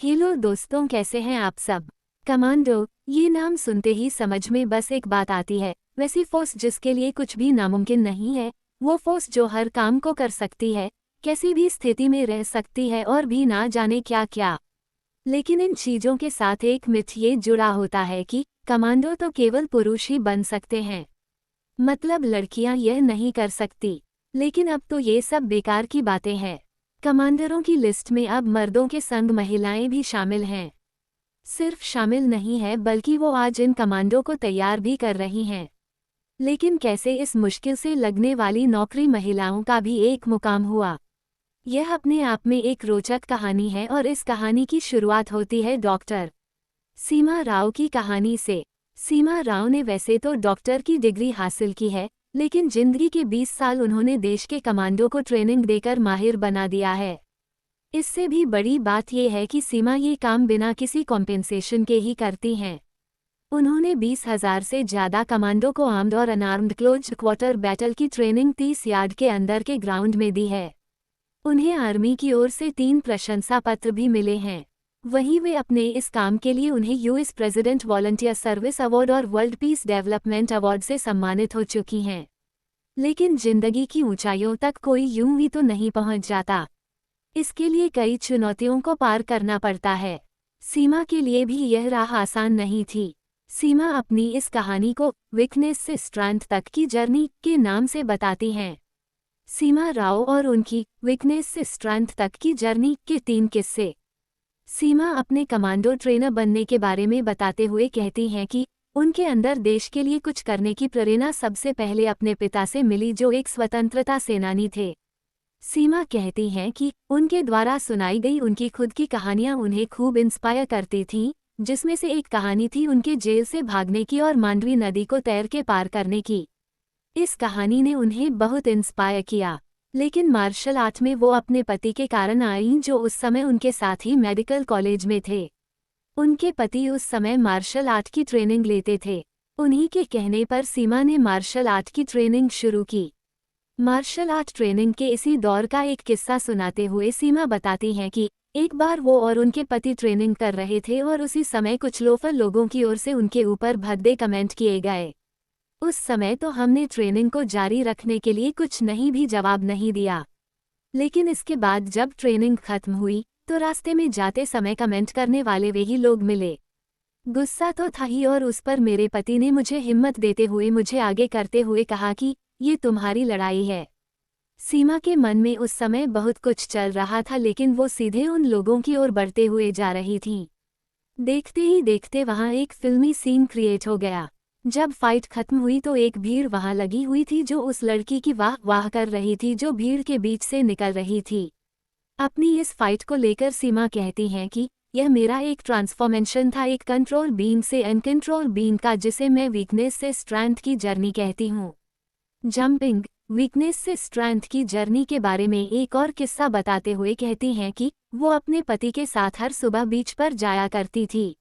Hello दोस्तों, कैसे हैं आप सब। कमांडो, ये नाम सुनते ही समझ में बस एक बात आती है, वैसी फोर्स जिसके लिए कुछ भी नामुमकिन नहीं है। वो फोर्स जो हर काम को कर सकती है, कैसी भी स्थिति में रह सकती है और भी ना जाने क्या क्या। लेकिन इन चीजों के साथ एक मिथ ये जुड़ा होता है कि कमांडो तो केवल पुरुष ही बन सकते हैं, मतलब लड़कियां यह नहीं कर सकती। लेकिन अब तो ये सब बेकार की बातें हैं। कमांडरों की लिस्ट में अब मर्दों के संग महिलाएं भी शामिल हैं। सिर्फ शामिल नहीं है बल्कि वो आज इन कमांडो को तैयार भी कर रही हैं। लेकिन कैसे इस मुश्किल से लगने वाली नौकरी महिलाओं का भी एक मुकाम हुआ, यह अपने आप में एक रोचक कहानी है। और इस कहानी की शुरुआत होती है डॉक्टर सीमा राव की कहानी से। सीमा राव ने वैसे तो डॉक्टर की डिग्री हासिल की है, लेकिन जिंदगी के 20 साल उन्होंने देश के कमांडो को ट्रेनिंग देकर माहिर बना दिया है। इससे भी बड़ी बात यह है कि सीमा ये काम बिना किसी कॉम्पेंसेशन के ही करती हैं। उन्होंने 20,000 से ज़्यादा कमांडो को आर्म्ड और अनआर्म्ड क्लोज्ड क्वार्टर बैटल की ट्रेनिंग 30 यार्ड के अंदर के ग्राउंड में दी है। उन्हें आर्मी की ओर से 3 प्रशंसा पत्र भी मिले हैं। वहीं वे अपने इस काम के लिए उन्हें US president volunteer service award और वर्ल्ड पीस डेवलपमेंट अवार्ड से सम्मानित हो चुकी हैं। लेकिन जिंदगी की ऊंचाइयों तक कोई यूं ही तो नहीं पहुंच जाता। इसके लिए कई चुनौतियों को पार करना पड़ता है। सीमा के लिए भी यह राह आसान नहीं थी। सीमा अपनी इस कहानी को वीकनेस से स्ट्रेंथ तक की जर्नी के नाम से बताती हैं। सीमा राव और उनकी वीकनेस से स्ट्रेंथ तक की जर्नी के 3 किस्से। सीमा अपने कमांडो ट्रेनर बनने के बारे में बताते हुए कहती हैं कि उनके अंदर देश के लिए कुछ करने की प्रेरणा सबसे पहले अपने पिता से मिली, जो एक स्वतंत्रता सेनानी थे। सीमा कहती हैं कि उनके द्वारा सुनाई गई उनकी खुद की कहानियां उन्हें खूब इंस्पायर करती थीं, जिसमें से एक कहानी थी उनके जेल से भागने की और मांडवी नदी को तैर के पार करने की। इस कहानी ने उन्हें बहुत इंस्पायर किया। लेकिन मार्शल आर्ट में वो अपने पति के कारण आईं, जो उस समय उनके साथ ही मेडिकल कॉलेज में थे। उनके पति उस समय मार्शल आर्ट की ट्रेनिंग लेते थे। उन्हीं के कहने पर सीमा ने मार्शल आर्ट की ट्रेनिंग शुरू की। मार्शल आर्ट ट्रेनिंग के इसी दौर का एक किस्सा सुनाते हुए सीमा बताती हैं कि एक बार वो और उनके पति ट्रेनिंग कर रहे थे और उसी समय कुछ लोफर लोगों की ओर से उनके ऊपर भद्दे कमेंट किए गए। उस समय तो हमने ट्रेनिंग को जारी रखने के लिए कुछ नहीं भी जवाब नहीं दिया। लेकिन इसके बाद जब ट्रेनिंग खत्म हुई तो रास्ते में जाते समय कमेंट करने वाले वही लोग मिले। गुस्सा तो था ही, और उस पर मेरे पति ने मुझे हिम्मत देते हुए मुझे आगे करते हुए कहा कि ये तुम्हारी लड़ाई है। सीमा के मन में उस समय बहुत कुछ चल रहा था, लेकिन वो सीधे उन लोगों की ओर बढ़ते हुए जा रही थीं। देखते ही देखते वहां एक फिल्मी सीन क्रिएट हो गया। जब फाइट खत्म हुई तो एक भीड़ वहां लगी हुई थी, जो उस लड़की की वाह वाह कर रही थी जो भीड़ के बीच से निकल रही थी। अपनी इस फाइट को लेकर सीमा कहती हैं कि यह मेरा एक ट्रांसफॉर्मेशन था, एक कंट्रोल बीइंग से अनकंट्रोल बीइंग का, जिसे मैं वीकनेस से स्ट्रेंथ की जर्नी कहती हूँ। जंपिंग वीकनेस से स्ट्रेंथ की जर्नी के बारे में एक और किस्सा बताते हुए कहती हैं कि वो अपने पति के साथ हर सुबह बीच पर जाया करती थी।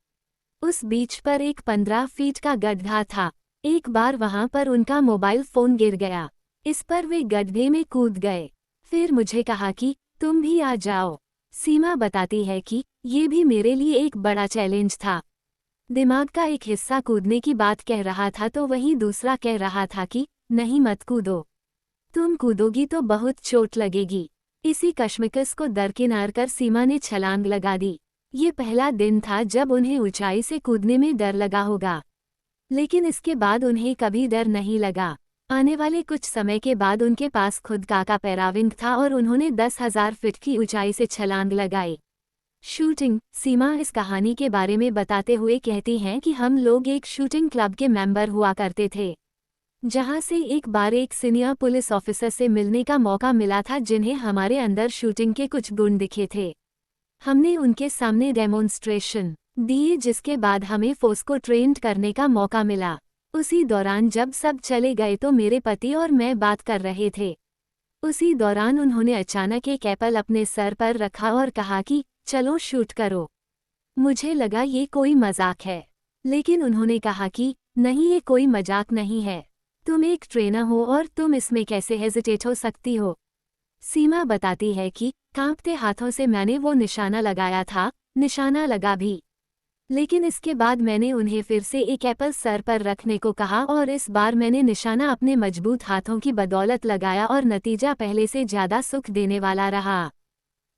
उस बीच पर एक 15 फीट का गड्ढा था। एक बार वहां पर उनका मोबाइल फोन गिर गया। इस पर वे गड्ढे में कूद गए। फिर मुझे कहा कि तुम भी आ जाओ। सीमा बताती है कि ये भी मेरे लिए एक बड़ा चैलेंज था। दिमाग का एक हिस्सा कूदने की बात कह रहा था तो वहीं दूसरा कह रहा था कि नहीं मत कूदो, तुम कूदोगी तो बहुत चोट लगेगी। इसी कश्मकश को दरकिनार कर सीमा ने छलांग लगा दी। ये पहला दिन था जब उन्हें ऊंचाई से कूदने में डर लगा होगा, लेकिन इसके बाद उन्हें कभी डर नहीं लगा। आने वाले कुछ समय के बाद उनके पास खुद का पैराविंग था और उन्होंने 10,000 फीट की ऊंचाई से छलांग लगाई। शूटिंग सीमा इस कहानी के बारे में बताते हुए कहती हैं कि हम लोग एक शूटिंग क्लब के मेंबर हुआ करते थे, जहां से एक बार एक सीनियर पुलिस ऑफिसर से मिलने का मौका मिला था, जिन्हें हमारे अंदर शूटिंग के कुछ गुण दिखे थे। हमने उनके सामने डेमोन्स्ट्रेशन दिए, जिसके बाद हमें फोर्स को ट्रेंड करने का मौका मिला। उसी दौरान जब सब चले गए तो मेरे पति और मैं बात कर रहे थे। उसी दौरान उन्होंने अचानक एक एप्पल अपने सर पर रखा और कहा कि चलो शूट करो। मुझे लगा ये कोई मजाक है, लेकिन उन्होंने कहा कि नहीं, ये कोई मजाक नहीं है, तुम एक ट्रेनर हो और तुम इसमें कैसे हेजिटेट हो सकती हो। सीमा बताती है कि कांपते हाथों से मैंने वो निशाना लगाया था निशाना लगा भी। लेकिन इसके बाद मैंने उन्हें फिर से एक एप्पल सर पर रखने को कहा और इस बार मैंने निशाना अपने मजबूत हाथों की बदौलत लगाया और नतीजा पहले से ज़्यादा सुख देने वाला रहा।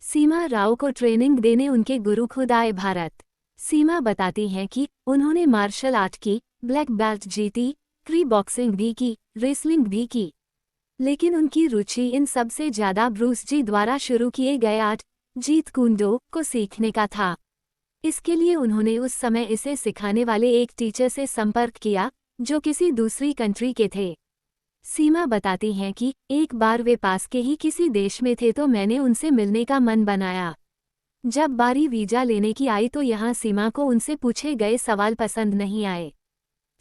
सीमा राव को ट्रेनिंग देने उनके गुरु खुद आए भारत। सीमा बताती हैं कि उन्होंने मार्शल आर्ट की, ब्लैक बेल्ट जीती, क्री बॉक्सिंग भी की, रेसलिंग भी की। लेकिन उनकी रुचि इन सबसे ज़्यादा ब्रूस जी द्वारा शुरू किए गए आर्ट, जीत कूंडो को सीखने का था। इसके लिए उन्होंने उस समय इसे सिखाने वाले एक टीचर से संपर्क किया, जो किसी दूसरी कंट्री के थे। सीमा बताती हैं कि एक बार वे पास के ही किसी देश में थे तो मैंने उनसे मिलने का मन बनाया। जब बारी वीजा लेने की आई तो यहाँ सीमा को उनसे पूछे गए सवाल पसंद नहीं आए।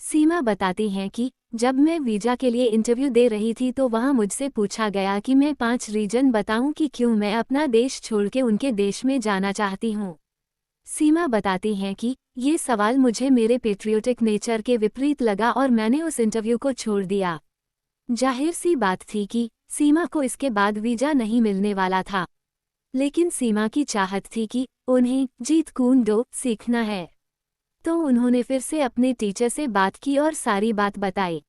सीमा बताती हैं कि जब मैं वीजा के लिए इंटरव्यू दे रही थी तो वहाँ मुझसे पूछा गया कि मैं 5 रीजन बताऊं कि क्यों मैं अपना देश छोड़ के उनके देश में जाना चाहती हूँ। सीमा बताती हैं कि ये सवाल मुझे मेरे पेट्रियोटिक नेचर के विपरीत लगा और मैंने उस इंटरव्यू को छोड़ दिया। जाहिर सी बात थी कि सीमा को इसके बाद वीजा नहीं मिलने वाला था। लेकिन सीमा की चाहत थी कि उन्हें जीत कूंडो सीखना है। तो उन्होंने फिर से अपने टीचर से बात की और सारी बात बताई।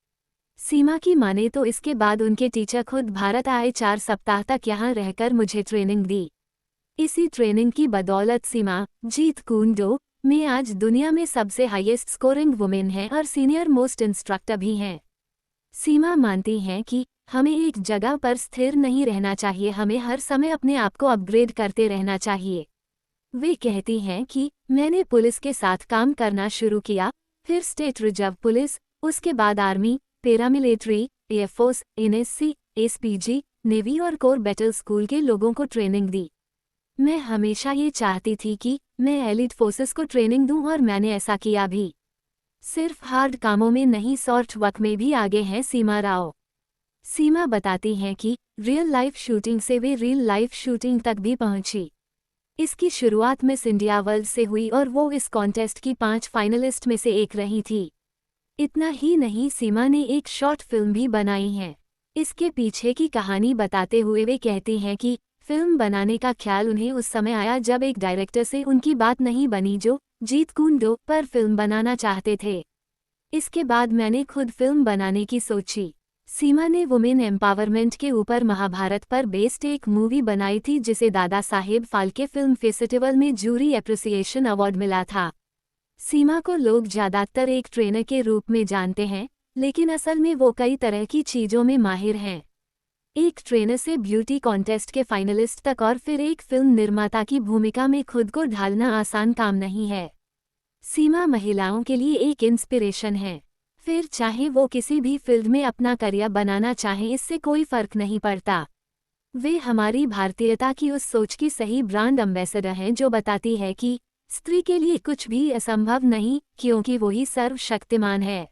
सीमा की माने तो इसके बाद उनके टीचर खुद भारत आए, 4 सप्ताह तक यहाँ रहकर मुझे ट्रेनिंग दी। इसी ट्रेनिंग की बदौलत सीमा जीत कूंडो में आज दुनिया में सबसे हाईएस्ट स्कोरिंग वुमेन हैं और सीनियर मोस्ट इंस्ट्रक्टर भी हैं। सीमा मानती हैं कि हमें एक जगह पर स्थिर नहीं रहना चाहिए, हमें हर समय अपने आप को अपग्रेड करते रहना चाहिए। वे कहती हैं कि मैंने पुलिस के साथ काम करना शुरू किया, फिर स्टेट रिजर्व पुलिस, उसके बाद army, paramilitary, air force, NSC, SPG, navy और कोर बैटल स्कूल के लोगों को ट्रेनिंग दी। मैं हमेशा ये चाहती थी कि मैं एलिट फोर्सेस को ट्रेनिंग दूं और मैंने ऐसा किया भी। सिर्फ हार्ड कामों में नहीं, सॉफ्ट वर्क में भी आगे हैं सीमा राव। सीमा बताती हैं कि रियल लाइफ शूटिंग से वे रियल लाइफ शूटिंग तक भी पहुंची। इसकी शुरुआत मिस इंडिया वर्ल्ड से हुई और वो इस कॉन्टेस्ट की 5 फाइनलिस्ट में से एक रही थी। इतना ही नहीं, सीमा ने एक शॉर्ट फिल्म भी बनाई है। इसके पीछे की कहानी बताते हुए वे कहती हैं कि फिल्म बनाने का ख्याल उन्हें उस समय आया जब एक डायरेक्टर से उनकी बात नहीं बनी जो जीत कूंडो पर फिल्म बनाना चाहते थे। इसके बाद मैंने खुद फिल्म बनाने की सोची। सीमा ने वुमेन एम्पावरमेंट के ऊपर महाभारत पर बेस्ड एक मूवी बनाई थी जिसे दादा साहेब फाल्के फिल्म फेस्टिवल में जूरी एप्रिसिएशन अवार्ड मिला था। सीमा को लोग ज़्यादातर एक ट्रेनर के रूप में जानते हैं, लेकिन असल में वो कई तरह की चीज़ों में माहिर हैं। एक ट्रेनर से ब्यूटी कॉन्टेस्ट के फाइनलिस्ट तक और फिर एक फिल्म निर्माता की भूमिका में खुद को ढालना आसान काम नहीं है। सीमा महिलाओं के लिए एक इंस्पिरेशन है। फिर चाहे वो किसी भी फील्ड में अपना करियर बनाना चाहें, इससे कोई फर्क नहीं पड़ता। वे हमारी भारतीयता की उस सोच की सही ब्रांड एम्बेसडर हैं जो बताती है कि स्त्री के लिए कुछ भी असंभव नहीं, क्योंकि वही सर्वशक्तिमान है।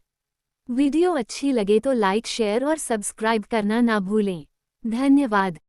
वीडियो अच्छी लगे तो लाइक, शेयर और सब्सक्राइब करना ना भूलें। धन्यवाद।